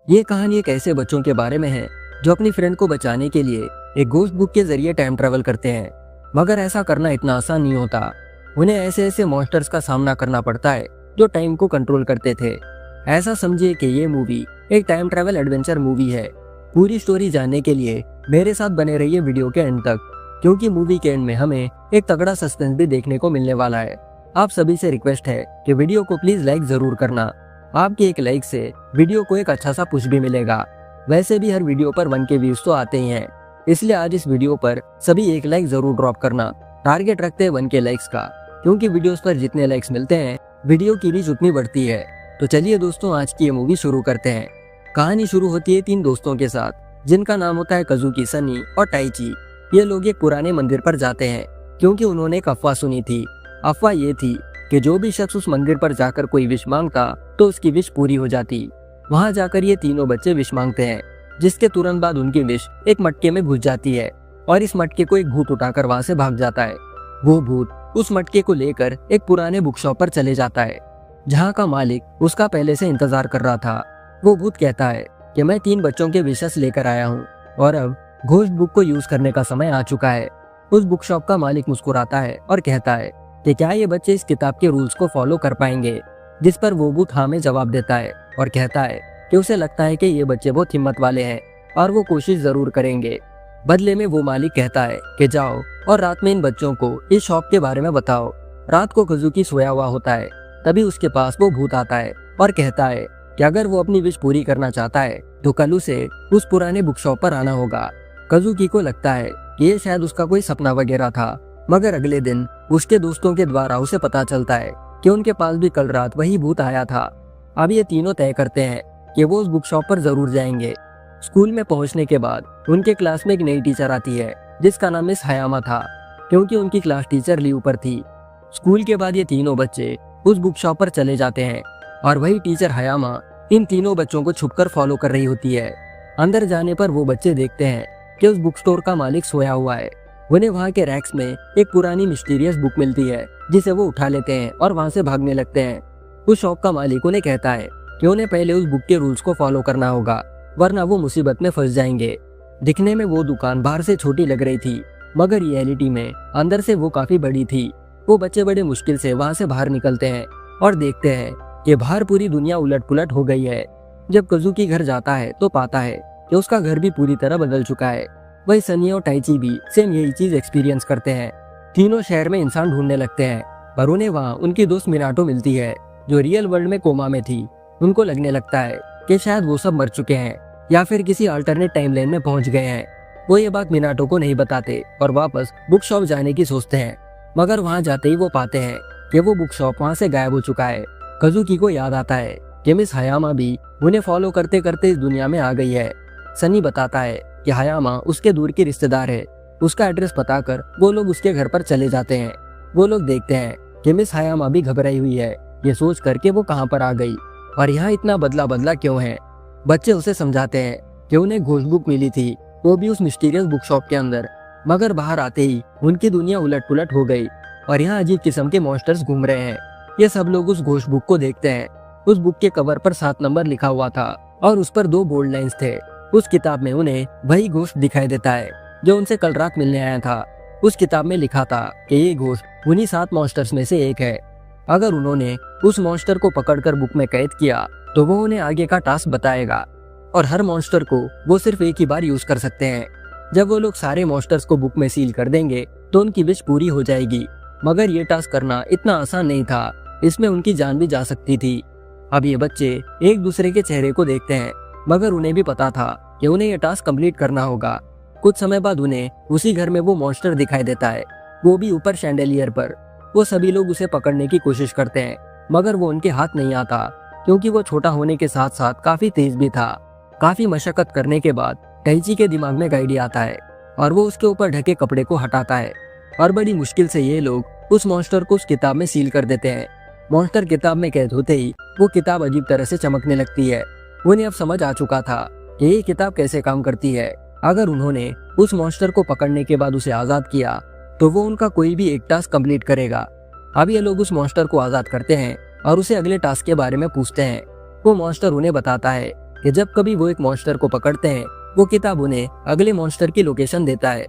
ये कहानी एक ऐसे बच्चों के बारे में है जो अपनी फ्रेंड को बचाने के लिए एक घोस्ट बुक के जरिए टाइम ट्रेवल करते हैं। मगर ऐसा करना इतना आसान नहीं होता। उन्हें ऐसे ऐसे मॉन्स्टर्स का सामना करना पड़ता है जो टाइम को कंट्रोल करते थे। ऐसा समझिए कि ये मूवी एक टाइम ट्रेवल एडवेंचर मूवी है। पूरी स्टोरी जानने के लिए मेरे साथ बने रहिए वीडियो के एंड तक, क्योंकि मूवी के एंड में हमें एक तगड़ा सस्पेंस भी देखने को मिलने वाला है। आप सभी से रिक्वेस्ट है कि वीडियो को प्लीज लाइक जरूर करना। आपकी एक लाइक से वीडियो को एक अच्छा सा पुश भी मिलेगा। वैसे भी हर वीडियो पर 1K व्यूज तो आते ही हैं, इसलिए आज इस वीडियो पर सभी एक लाइक जरूर ड्रॉप करना। टारगेट रखते हैं 1K लाइक्स का, क्योंकि वीडियोस पर जितने लाइक्स मिलते हैं वीडियो की रीच उतनी बढ़ती है। तो चलिए दोस्तों, आज की ये मूवी शुरू करते हैं। कहानी शुरू होती है 3 दोस्तों के साथ, जिनका नाम होता है कजुकी, सनी और टाइची। ये लोग एक पुराने मंदिर पर जाते हैं क्योंकि उन्होंने एक अफवाह सुनी थी। अफवाह ये थी कि जो भी शख्स उस मंदिर पर जाकर कोई विश मांगता तो उसकी विश पूरी हो जाती। वहां जाकर ये तीनों बच्चे विश मांगते हैं, जिसके तुरंत बाद उनकी विश एक मटके में घुस जाती है और इस मटके को एक भूत उठाकर वहां से भाग जाता है। वो भूत उस मटके को लेकर एक पुराने बुक शॉप पर चले जाता है, जहाँ का मालिक उसका पहले से इंतजार कर रहा था। वो भूत कहता है कि मैं 3 बच्चों के विशेस लेकर आया हूँ और अब घोस्ट बुक को यूज करने का समय आ चुका है। उस बुक शॉप का मालिक मुस्कुराता है और कहता है कि क्या ये बच्चे इस किताब के रूल्स को फॉलो कर पाएंगे, जिस पर वो भूत हाँ में जवाब देता है और कहता है कि उसे लगता है कि ये बच्चे बहुत हिम्मत वाले हैं और वो कोशिश जरूर करेंगे। बदले में वो मालिक कहता है कि जाओ और रात में इन बच्चों को इस शॉप के बारे में बताओ। रात को कजुकी सोया हुआ होता है, तभी उसके पास वो भूत आता है और कहता है कि अगर वो अपनी विश पूरी करना चाहता है तो कल उसे उस पुराने बुक शॉप पर आना होगा। कजुकी को लगता है कि ये शायद उसका कोई सपना वगैरह था, मगर अगले दिन उसके दोस्तों के द्वारा उसे पता चलता है कि उनके पास भी कल रात वही भूत आया था। अब ये तीनों तय करते हैं कि वो उस बुक शॉप पर जरूर जाएंगे। स्कूल में पहुंचने के बाद उनके क्लास में एक नई टीचर आती है, जिसका नाम मिस हयामा था, क्योंकि उनकी क्लास टीचर लीव पर थी। स्कूल के बाद ये तीनों बच्चे उस बुक शॉप पर चले जाते हैं और वही टीचर हयामा इन तीनों बच्चों को छुपकर फॉलो कर रही होती है। अंदर जाने पर वो बच्चे देखते हैं कि उस बुक स्टोर का मालिक सोया हुआ है। उन्हें वहाँ के रैक्स में एक पुरानी मिस्टीरियस बुक मिलती है, जिसे वो उठा लेते हैं और वहाँ से भागने लगते हैं। उस शॉप का मालिक उन्हें कहता है कि उन्हें पहले उस बुक के रूल्स को फॉलो करना होगा, वरना वो मुसीबत में फंस जाएंगे। दिखने में वो दुकान बाहर से छोटी लग रही थी, मगर रियलिटी में अंदर से वो काफी बड़ी थी। वो बच्चे बड़े मुश्किल से वहाँ से बाहर निकलते हैं और देखते हैं कि बाहर पूरी दुनिया उलट पुलट हो गई है। जब कजुकी घर जाता है तो पाता है कि उसका घर भी पूरी तरह बदल चुका है। वही सनी और टाइची भी सेम यही चीज एक्सपीरियंस करते हैं। तीनों शहर में इंसान ढूंढने लगते हैं, पर उन्हें वहाँ उनकी दोस्त मिनाटो मिलती है, जो रियल वर्ल्ड में कोमा में थी। उनको लगने लगता है कि शायद वो सब मर चुके हैं या फिर किसी अल्टरनेट टाइमलाइन में पहुंच गए हैं। वो ये बात मिनाटो को नहीं बताते और वापस बुक शॉप जाने की सोचते हैं, मगर वहाँ जाते ही वो पाते हैं कि वो बुक शॉप वहाँ से गायब हो चुका है। कजुकी को याद आता है कि मिस हयामा भी उन्हें फॉलो करते करते इस दुनिया में आ गई है। सनी बताता है कि हयामा उसके दूर की रिश्तेदार है। उसका एड्रेस बताकर वो लोग उसके घर पर चले जाते हैं। वो लोग देखते हैं कि मिस हयामा भी घबराई हुई है, ये सोच कर के वो कहाँ पर आ गई और यहाँ इतना बदला बदला क्यों है। बच्चे उसे समझाते हैं कि उन्हें घोस्ट बुक मिली थी, वो भी उस मिस्टीरियस बुक शॉप के अंदर, मगर बाहर आते ही उनकी दुनिया उलट पुलट हो गई और यहाँ अजीब किस्म के मॉन्स्टर्स घूम रहे हैं। ये सब लोग उस घोस्ट बुक को देखते हैं। उस बुक के कवर पर 7 नंबर लिखा हुआ था और उस पर 2 बोल्ड लाइन्स थे। उस किताब में उन्हें वही घोस्ट दिखाई देता है जो उनसे कल रात मिलने आया था। उस किताब में लिखा था कि ये घोस्ट उन्हीं 7 मॉन्स्टर्स में से एक है। अगर उन्होंने उस मॉन्स्टर को पकड़कर बुक में कैद किया तो वो उन्हें आगे का टास्क बताएगा और हर मॉन्स्टर को वो सिर्फ एक ही बार यूज कर सकते हैं। जब वो लोग सारे मॉन्स्टर्स को बुक में सील कर देंगे तो उनकी विश पूरी हो जाएगी, मगर ये टास्क करना इतना आसान नहीं था, इसमें उनकी जान भी जा सकती थी। अब ये बच्चे एक दूसरे के चेहरे को देखते हैं, मगर उन्हें भी पता था कि उन्हें यह टास्क कंप्लीट करना होगा। कुछ समय बाद उन्हें उसी घर में वो मॉन्स्टर दिखाई देता है, वो भी ऊपर शैंडेलियर पर। वो सभी लोग उसे पकड़ने की कोशिश करते हैं, मगर वो उनके हाथ नहीं आता, क्योंकि वो छोटा होने के साथ साथ काफी तेज भी था। काफी मशक्कत करने के बाद टाइची के दिमाग में आइडिया आता है और वो उसके ऊपर ढके कपड़े को हटाता है और बड़ी मुश्किल से ये लोग उस मॉन्स्टर को उस किताब में सील कर देते हैं। मॉन्स्टर किताब में कैद होते ही वो किताब अजीब तरह से चमकने लगती है। उन्हें अब समझ आ चुका था कि ये किताब कैसे काम करती है। अगर उन्होंने उस मॉन्स्टर को पकड़ने के बाद उसे आजाद किया तो वो उनका कोई भी एक टास्क कंप्लीट करेगा। अब ये लोग उस मॉन्स्टर को आजाद करते हैं और उसे अगले टास्क के बारे में पूछते हैं। वो मॉन्स्टर उन्हें बताता है कि जब कभी वो एक मॉन्स्टर को पकड़ते हैं, वो किताब उन्हें अगले मॉन्स्टर की लोकेशन देता है।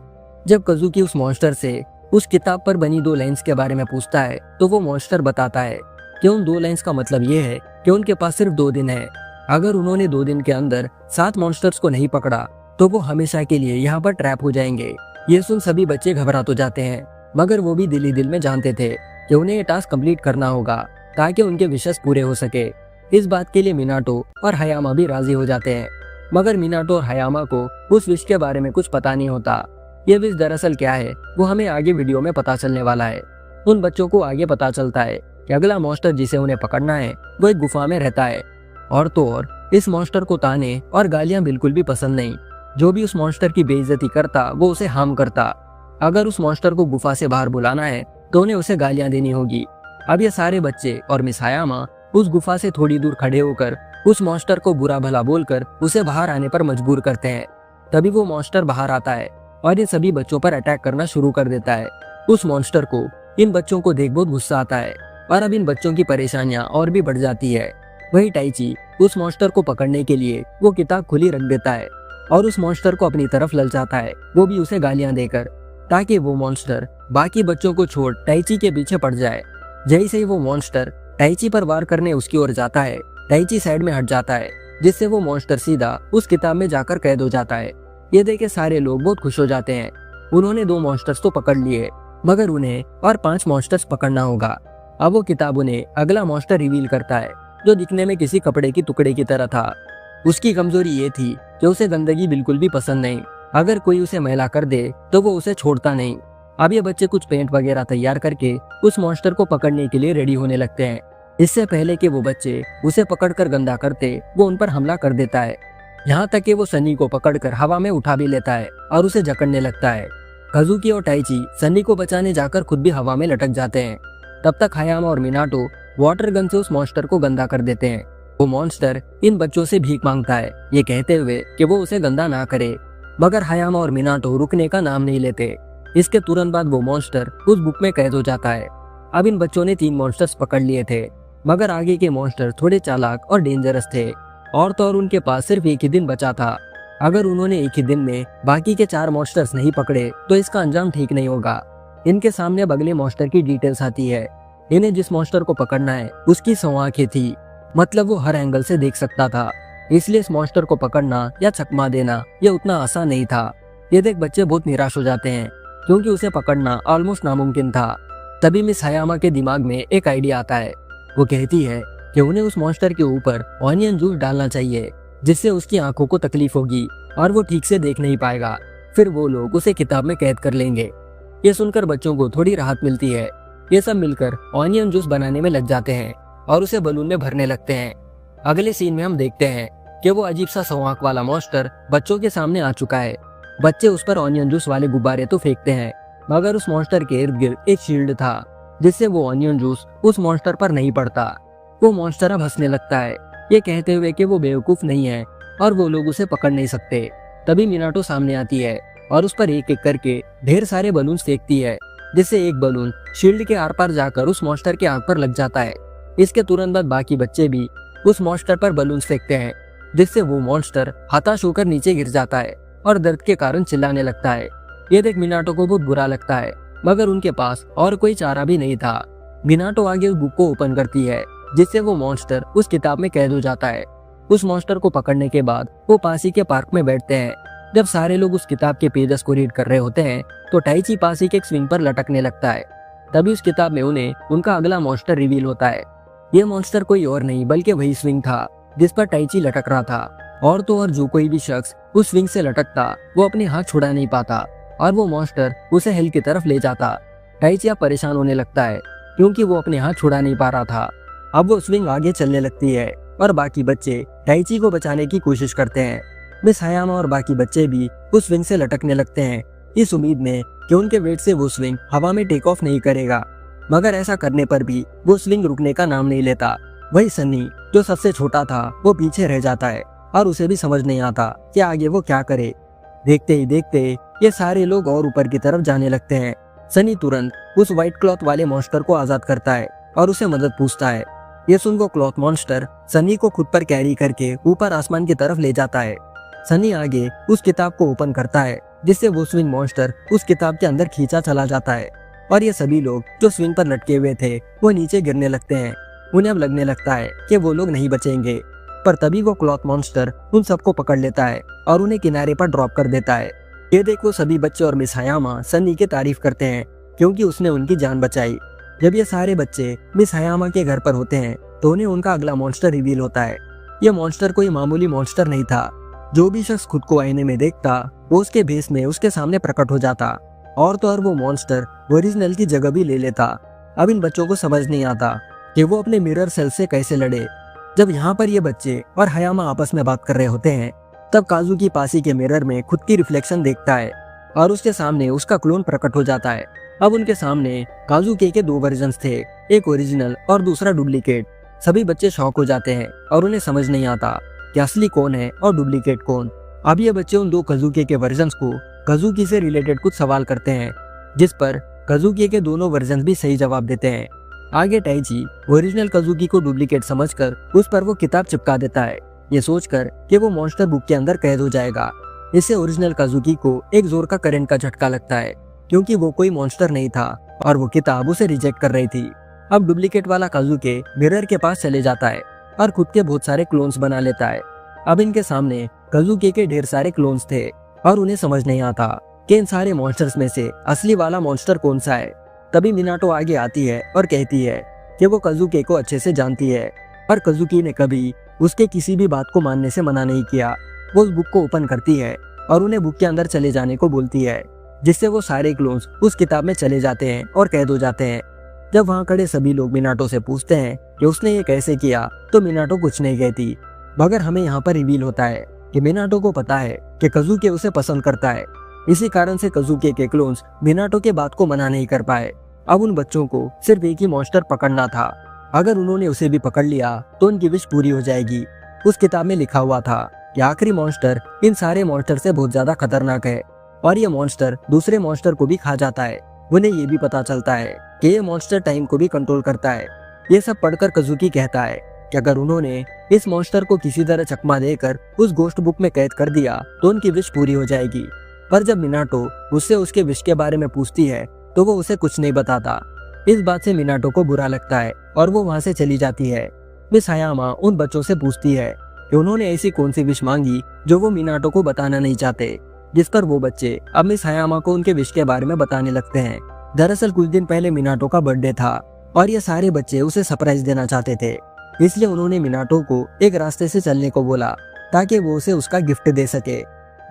जब काजुकी उस मॉन्स्टर से उस किताब पर बनी 2 लाइंस के बारे में पूछता है, तो वो मॉन्स्टर बताता है कि उन 2 लाइंस का मतलब ये है कि उनके पास सिर्फ 2 दिन है। अगर उन्होंने 2 दिन के अंदर 7 मॉन्स्टर्स को नहीं पकड़ा तो वो हमेशा के लिए यहाँ पर ट्रैप हो जाएंगे। ये सुन सभी बच्चे घबरा तो जाते हैं, मगर वो भी दिल ही दिल में जानते थे कि उन्हें ये टास्क कंप्लीट करना होगा ताकि उनके विशेष पूरे हो सके। इस बात के लिए मिनाटो और हयामा भी राजी हो जाते हैं, मगर मिनाटो और हयामा को उस विश के बारे में कुछ पता नहीं होता। ये विश दरअसल क्या है वो हमें आगे वीडियो में पता चलने वाला है। उन बच्चों को आगे पता चलता है कि अगला मॉन्स्टर जिसे उन्हें पकड़ना है वो एक गुफा में रहता है। और तो और इस मॉन्स्टर को ताने और गालियां बिल्कुल भी पसंद नहीं। जो भी उस मॉन्स्टर की बेइज्जती करता वो उसे हार्म करता। अगर उस मॉन्स्टर को गुफा से बाहर बुलाना है तो उन्हें उसे गालियां देनी होगी। अब ये सारे बच्चे और मिस हयामा उस गुफा से थोड़ी दूर खड़े होकर उस मॉन्स्टर को बुरा भला बोलकर उसे बाहर आने पर मजबूर करते हैं। तभी वो मॉन्स्टर बाहर आता है और ये सभी बच्चों पर अटैक करना शुरू कर देता है। उस मॉन्स्टर को इन बच्चों को देख बहुत गुस्सा आता है और अब इन बच्चों की परेशानियां और भी बढ़ जाती है। वही टाइची उस मॉन्स्टर को पकड़ने के लिए वो किताब खुली रख देता है और उस मॉन्स्टर को अपनी तरफ ललचाता है, वो भी उसे गालियां देकर, ताकि वो मॉन्स्टर बाकी बच्चों को छोड़ टाइची के पीछे पड़ जाए। जैसे ही वो मॉन्स्टर टाइची पर वार करने उसकी ओर जाता है, टाइची साइड में हट जाता है, जिससे वो मॉन्स्टर सीधा उस किताब में जाकर कैद हो जाता है। ये देख के सारे लोग बहुत खुश हो जाते हैं। उन्होंने 2 मॉन्स्टर्स तो पकड़ लिए, मगर उन्हें और 5 मॉन्स्टर्स पकड़ना होगा। अब वो किताब उन्हें अगला मॉन्स्टर रिवील करता है, जो दिखने में किसी कपड़े की टुकड़े की तरह था। उसकी कमजोरी ये थी कि उसे गंदगी बिल्कुल भी पसंद नहीं। अगर कोई उसे मैला कर दे तो वो उसे छोड़ता नहीं। अब ये बच्चे कुछ पेंट वगैरह तैयार करके उस मॉन्स्टर को पकड़ने के लिए रेडी होने लगते हैं। इससे पहले कि वो बच्चे उसे पकड़कर गंदा करते, वो उन पर हमला कर देता है। यहाँ तक कि वो सनी को पकड़कर हवा में उठा भी लेता है और उसे जकड़ने लगता है। काजुकी और टाइची सनी को बचाने जाकर खुद भी हवा में लटक जाते हैं। तब तक हयामा और मिनाटो वाटर गन से उस मॉन्स्टर को गंदा कर देते हैं। वो मॉन्स्टर इन बच्चों से भीख मांगता है, ये कहते हुए कि वो उसे गंदा ना करे, मगर हयामा और मिनाटो रुकने का नाम नहीं लेते। इसके तुरंत बाद वो मॉन्स्टर उस बुक में कैद हो जाता है। अब इन बच्चों ने 3 मॉन्स्टर्स पकड़ लिए थे, मगर आगे के मॉन्स्टर थोड़े चालाक और डेंजरस थे। और तो और उनके पास सिर्फ एक ही दिन बचा था। अगर उन्होंने एक ही दिन में बाकी के 4 मॉन्स्टर्स नहीं पकड़े तो इसका अंजाम ठीक नहीं होगा। इनके सामने अब अगले मॉन्स्टर की डिटेल्स आती है। इन्हें जिस मॉन्स्टर को पकड़ना है उसकी 100 आंखें थी, मतलब वो हर एंगल से देख सकता था। इसलिए इस मॉन्स्टर को पकड़ना या चकमा देना ये उतना आसान नहीं था। ये देख बच्चे बहुत निराश हो जाते हैं, क्योंकि उसे पकड़ना ऑलमोस्ट नामुमकिन था। तभी मिस हयामा के दिमाग में एक आइडिया आता है। वो कहती है कि उन्हें उस मॉन्स्टर के ऊपर ऑनियन जूस डालना चाहिए, जिससे उसकी आंखों को तकलीफ होगी और वो ठीक से देख नहीं पाएगा। फिर वो लोग उसे किताब में कैद कर लेंगे। ये सुनकर बच्चों को थोड़ी राहत मिलती है। ये सब मिलकर ऑनियन जूस बनाने में लग जाते हैं और उसे बलून में भरने लगते हैं। अगले सीन में हम देखते हैं कि वो अजीब सा 100 आंख वाला मॉन्स्टर बच्चों के सामने आ चुका है। बच्चे उस पर ऑनियन जूस वाले गुब्बारे तो फेंकते हैं, मगर उस मॉन्स्टर के इर्द गिर्द एक शील्ड था, जिससे वो ऑनियन जूस उस मॉन्स्टर पर नहीं पड़ता। वो मॉन्स्टर अब हंसने लगता है, ये कहते हुए कि वो बेवकूफ नहीं है और वो लोग उसे पकड़ नहीं सकते। तभी मिनाटो सामने आती है और उस पर एक एक करके ढेर सारे बलून फेंकती है, जिससे एक बलून शील्ड के आर पार जाकर उस मॉन्स्टर के आंख पर लग जाता है। इसके तुरंत बाद बाकी बच्चे भी उस मॉन्स्टर पर बलून फेंकते हैं, जिससे वो मॉन्स्टर हताश होकर नीचे गिर जाता है और दर्द के कारण चिल्लाने लगता है। ये देख मिनाटो को बहुत बुरा लगता है, मगर उनके पास और कोई चारा भी नहीं था। मिनाटो आगे उस बुक को ओपन करती है, जिससे वो मॉन्स्टर उस किताब में कैद हो जाता है। उस मॉन्स्टर को पकड़ने के बाद वो पास ही के पार्क में बैठते हैं। जब सारे लोग उस किताब के पेजेस को रीड कर रहे होते हैं तो टाइची पास ही के एक स्विंग पर लटकने लगता है। तभी उस किताब में उन्हें उनका अगला मॉन्स्टर रिवील होता है। ये मॉन्स्टर कोई और नहीं बल्कि वही स्विंग था जिस पर टाइची लटक रहा था। और तो और जो कोई भी शख्स उस स्विंग से लटकता वो अपने हाथ छुड़ा नहीं पाता और वो मॉन्स्टर उसे हिल की तरफ ले जाता। टाइची अब परेशान होने लगता है, क्योंकि वो अपने हाथ छुड़ा नहीं पा रहा था। अब वो स्विंग आगे चलने लगती है और बाकी बच्चे टाइची को बचाने की कोशिश करते हैं। मिस हयामा और बाकी बच्चे भी उस स्विंग से लटकने लगते हैं, इस उम्मीद में कि उनके वेट से वो स्विंग हवा में टेक ऑफ नहीं करेगा। मगर ऐसा करने पर भी वो स्विंग रुकने का नाम नहीं लेता। वही सनी, जो सबसे छोटा था, वो पीछे रह जाता है और उसे भी समझ नहीं आता कि आगे वो क्या करे। देखते ही देखते ये सारे लोग और ऊपर की तरफ जाने लगते हैं। सनी तुरंत उस व्हाइट क्लॉथ वाले मॉन्स्टर को आजाद करता है और उसे मदद पूछता है। ये सुन वो क्लॉथ मॉन्स्टर सनी को खुद पर कैरी करके ऊपर आसमान की तरफ ले जाता है। सनी आगे उस किताब को ओपन करता है, जिससे वो स्विंग मॉन्स्टर उस किताब के अंदर खींचा चला जाता है और ये सभी लोग जो स्विंग पर लटके हुए थे वो नीचे गिरने लगते हैं। उन्हें अब लगने लगता है कि वो लोग नहीं बचेंगे, पर तभी वो क्लॉथ मॉन्स्टर उन सबको पकड़ लेता है और उन्हें किनारे पर ड्रॉप कर देता है। ये देखो सभी बच्चे और मिस हयामा सनी की तारीफ करते हैं क्योंकि उसने उनकी जान बचाई। जब ये सारे बच्चे मिस हयामा के घर पर होते हैं तो उन्हें उनका अगला मॉन्स्टर रिवील होता है। ये मॉन्स्टर कोई मामूली मॉन्स्टर नहीं था। जो भी शख्स खुद को आईने में देखता वो उसके भेस में उसके सामने प्रकट हो जाता और तो और वो मॉन्स्टर ओरिजिनल की जगह भी ले लेता। अब इन बच्चों को समझ नहीं आता कि वो अपने मिरर सेल से कैसे लड़े। जब यहाँ पर ये बच्चे और हयामा आपस में बात कर रहे होते हैं तब काजुकी पासी के मिरर में खुद की रिफ्लेक्शन देखता है और उसके सामने उसका क्लोन प्रकट हो जाता है। अब उनके सामने काजुकी के 2 वर्जन्स थे, एक ओरिजिनल और दूसरा डुप्लीकेट। सभी बच्चे शॉक हो जाते हैं और उन्हें समझ नहीं आता कि असली कौन है और डुप्लीकेट कौन। अब ये बच्चे उन 2 काजुकी के वर्जन्स को काजुकी से रिलेटेड कुछ सवाल करते हैं, जिस पर काजुकी के दोनों वर्जन्स भी सही जवाब देते हैं। आगे टाइची ओरिजिनल काजुकी को डुप्लीकेट समझकर उस पर वो किताब चिपका देता है, ये सोचकर कि वो मॉन्स्टर बुक के अंदर कैद हो जाएगा। इससे ओरिजिनल काजुकी को एक जोर का करंट का झटका लगता है क्योंकि वो कोई मॉन्स्टर नहीं था और वो किताब उसे रिजेक्ट कर रही थी। अब डुप्लीकेट वाला काजुकी मिरर के पास चले जाता है और खुद के बहुत सारे क्लोन्स बना लेता है। अब इनके सामने काजुकी के ढेर सारे क्लोन्स थे और उन्हें समझ नहीं आता कि इन सारे मॉन्स्टर्स में से असली वाला मॉन्स्टर कौन सा है। तभी मिनाटो आगे आती है और कहती है कि वो काजुकी को अच्छे से जानती है और काजुकी ने कभी उसके किसी भी बात को मानने से मना नहीं किया। वो उस बुक को ओपन करती है और उन्हें बुक के अंदर चले जाने को बोलती है, जिससे वो सारे क्लोन्स उस किताब में चले जाते हैं और कैद हो जाते हैं। जब वहाँ खड़े सभी लोग मिनाटो से पूछते हैं कि उसने ये कैसे किया तो मिनाटो कुछ नहीं कहती, मगर हमें यहाँ पर रिवील होता है कि मिनाटो को पता है कि काजुकी उसे पसंद करता है। इसी कारण से काजुकी के क्लोन्स मिनाटो के बात को मना नहीं कर पाए। अब उन बच्चों को सिर्फ एक ही मॉन्स्टर पकड़ना था। अगर उन्होंने उसे भी पकड़ लिया तो उनकी विश पूरी हो जाएगी। उस किताब में लिखा हुआ था कि आखिरी मॉन्स्टर इन सारे मॉन्स्टर से बहुत ज्यादा खतरनाक है और ये मॉन्स्टर दूसरे मॉन्स्टर को भी खा जाता है। उन्हें ये भी पता चलता है कि ये मॉन्स्टर टाइम को भी कंट्रोल करता है। ये सब पढ़कर काजुकी कहता है कि अगर उन्होंने इस मॉन्स्टर को किसी तरह चकमा देकर उस गोस्ट बुक में कैद कर दिया तो उनकी विश पूरी हो जाएगी। पर जब मिनाटो उससे उसके विश के बारे में पूछती है तो वो उसे कुछ नहीं बताता। इस बात से मिनाटो को बुरा लगता है और वो वहाँ से चली जाती है। मिस हयामा उन बच्चों से पूछती है कि उन्होंने ऐसी कौन सी विश मांगी जो वो मिनाटो को बताना नहीं चाहते, जिस पर वो बच्चे अब मिस हयामा को उनके विश के बारे में बताने लगते हैं। दरअसल कुछ दिन पहले मिनाटो का बर्थडे था और ये सारे बच्चे उसे सरप्राइज देना चाहते थे, इसलिए उन्होंने मिनाटो को एक रास्ते से चलने को बोला ताकि वो उसे उसका गिफ्ट दे सके।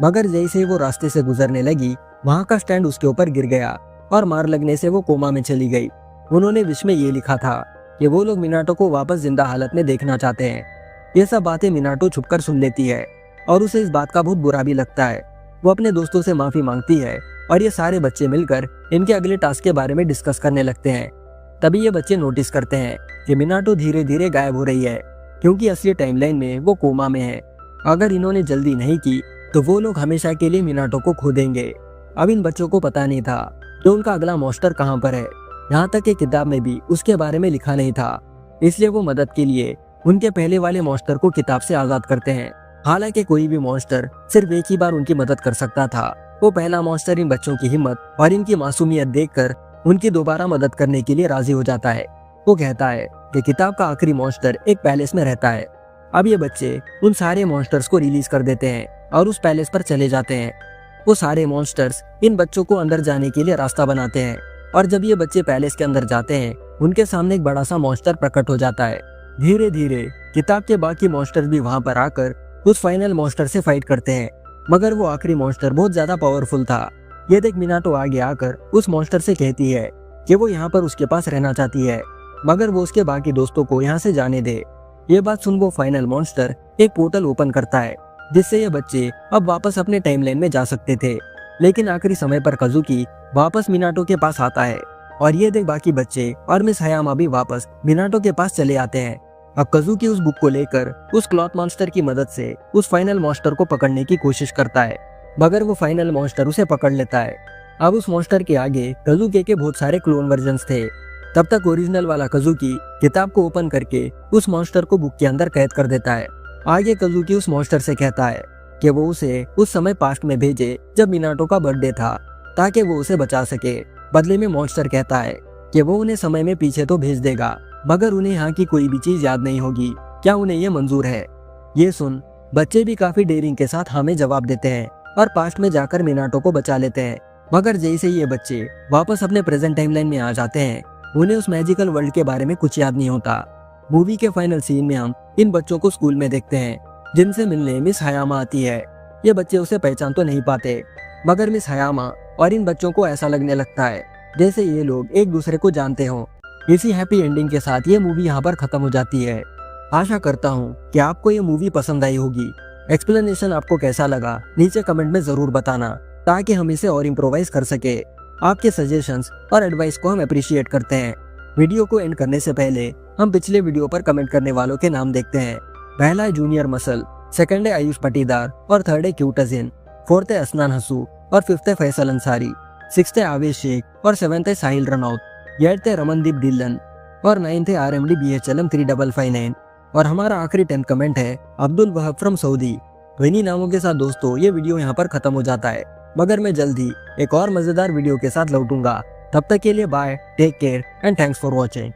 मगर जैसे ही वो रास्ते से गुजरने लगी वहाँ का स्टैंड उसके ऊपर गिर गया और मार लगने से वो कोमा में चली गई। उन्होंने विश में ये लिखा था कि वो लोग मिनाटो को वापस जिंदा हालत में देखना चाहते हैं। ये सब बातें मिनाटो छुपकर सुन लेती है और उसे इस बात का बहुत बुरा भी लगता है। वो अपने दोस्तों से माफी मांगती है और ये सारे बच्चे मिलकर इनके अगले टास्क के बारे में डिस्कस करने लगते हैं। तभी ये बच्चे नोटिस करते हैं कि मिनाटो धीरे धीरे गायब हो रही है क्योंकि असली टाइमलाइन में वो कोमा में है। अगर इन्होंने जल्दी नहीं की तो वो लोग हमेशा के लिए मिनाटो को खो देंगे। अब इन बच्चों को पता नहीं था कि उनका अगला मॉन्स्टर कहाँ पर है। यहाँ तक कि किताब में भी उसके बारे में लिखा नहीं था, इसलिए वो मदद के लिए उनके पहले वाले मॉन्स्टर को किताब से आजाद करते हैं। हालांकि कोई भी मॉन्स्टर सिर्फ एक ही बार उनकी मदद कर सकता था। वो पहला मॉन्स्टर इन बच्चों की हिम्मत और इनकी मासूमियत देखकर उनकी दोबारा मदद करने के लिए राजी हो जाता है। वो कहता है कि किताब का आखिरी मॉन्स्टर एक पैलेस में रहता है। अब ये बच्चे उन सारे मॉन्स्टर्स को रिलीज कर देते हैं और उस पैलेस पर चले जाते हैं। वो सारे मॉन्स्टर्स इन बच्चों को अंदर जाने के लिए रास्ता बनाते हैं और जब ये बच्चे पैलेस के अंदर जाते हैं उनके सामने एक बड़ा सा मॉन्स्टर प्रकट हो जाता है। धीरे धीरे किताब के बाकी मॉन्स्टर्स भी वहां पर आकर उस फाइनल मॉन्स्टर से फाइट करते हैं, मगर वो आखिरी मॉन्स्टर बहुत ज्यादा पावरफुल था। ये देख मिनाटो आगे आकर उस मॉन्स्टर से कहती है कि वो यहाँ पर उसके पास रहना चाहती है, मगर वो उसके बाकी दोस्तों को यहाँ से जाने दे। ये बात सुन वो फाइनल मॉन्स्टर एक पोर्टल ओपन करता है जिससे ये बच्चे अब वापस अपने टाइमलाइन में जा सकते थे। लेकिन आखिरी समय पर काजुकी वापस मिनाटो के पास आता है और ये देख बाकी बच्चे और मिस हयामा भी वापस मिनाटो के पास चले आते हैं। अब काजुकी उस बुक को लेकर उस क्लॉथ मॉन्स्टर की मदद से उस फाइनल मॉन्स्टर को पकड़ने की कोशिश करता है, मगर वो फाइनल मॉन्स्टर उसे पकड़ लेता है। अब उस मॉन्स्टर के आगे काजुकी के बहुत सारे क्लोन वर्जन्स थे तब तक ओरिजिनल वाला कज़ुकी किताब को ओपन करके उस मॉन्स्टर को बुक के अंदर कैद कर देता है। आगे कज़ुकी उस मॉन्स्टर से कहता है कि वो उसे उस समय पास्ट में भेजे जब मिनाटो का बर्थडे था, ताकि वो उसे बचा सके। बदले में मॉन्स्टर कहता है कि वो उन्हें समय में पीछे तो भेज देगा, मगर उन्हें यहाँ की कोई भी चीज याद नहीं होगी। क्या उन्हें ये मंजूर है? ये सुन बच्चे भी काफी डेयरिंग के साथ हमें जवाब देते हैं और पास्ट में जाकर मिनाटो को बचा लेते हैं। मगर जैसे ही ये बच्चे वापस अपने प्रेजेंट टाइमलाइन में आ जाते हैं, उन्हें उस मैजिकल वर्ल्ड के बारे में कुछ याद नहीं होता। मूवी के फाइनल सीन में हम इन बच्चों को स्कूल में देखते हैं, जिनसे मिलने मिस हयामा आती है। ये बच्चे उसे पहचान तो नहीं पाते, मगर मिस हयामा और इन बच्चों को ऐसा लगने लगता है जैसे ये लोग एक दूसरे को जानते हों। इसी हैप्पी एंडिंग के साथ ये मूवी यहाँ पर खत्म हो जाती है। आशा करता हूँ कि आपको ये मूवी पसंद आई होगी। एक्सप्लेनेशन आपको कैसा लगा नीचे कमेंट में जरूर बताना, ताकि हम इसे और इम्प्रोवाइज कर सके। आपके सजेशंस और एडवाइस को हम अप्रिशिएट करते हैं। वीडियो को एंड करने से पहले हम पिछले वीडियो पर कमेंट करने वालों के नाम देखते हैं। पहला है जूनियर मसल, सेकंड है आयुष पटीदार और थर्ड है क्यूटजिन, फोर्थ है असनान हसू और फिफ्थ है फैसल अंसारी, सिक्स्थ है आवेश शेख और सेवेंथ है साहिल रनौत, एट्थ है रमनदीप ढिल्लन और नाइन्थ है RMD BHLM 3559 और हमारा आखिरी 10th कमेंट है अब्दुल वहाब फ्रॉम सऊदी। तो इन्हीं नामों के साथ दोस्तों ये वीडियो यहाँ पर खत्म हो जाता है, मगर मैं जल्द ही एक और मजेदार वीडियो के साथ लौटूंगा। तब तक के लिए bye, take care and thanks for watching.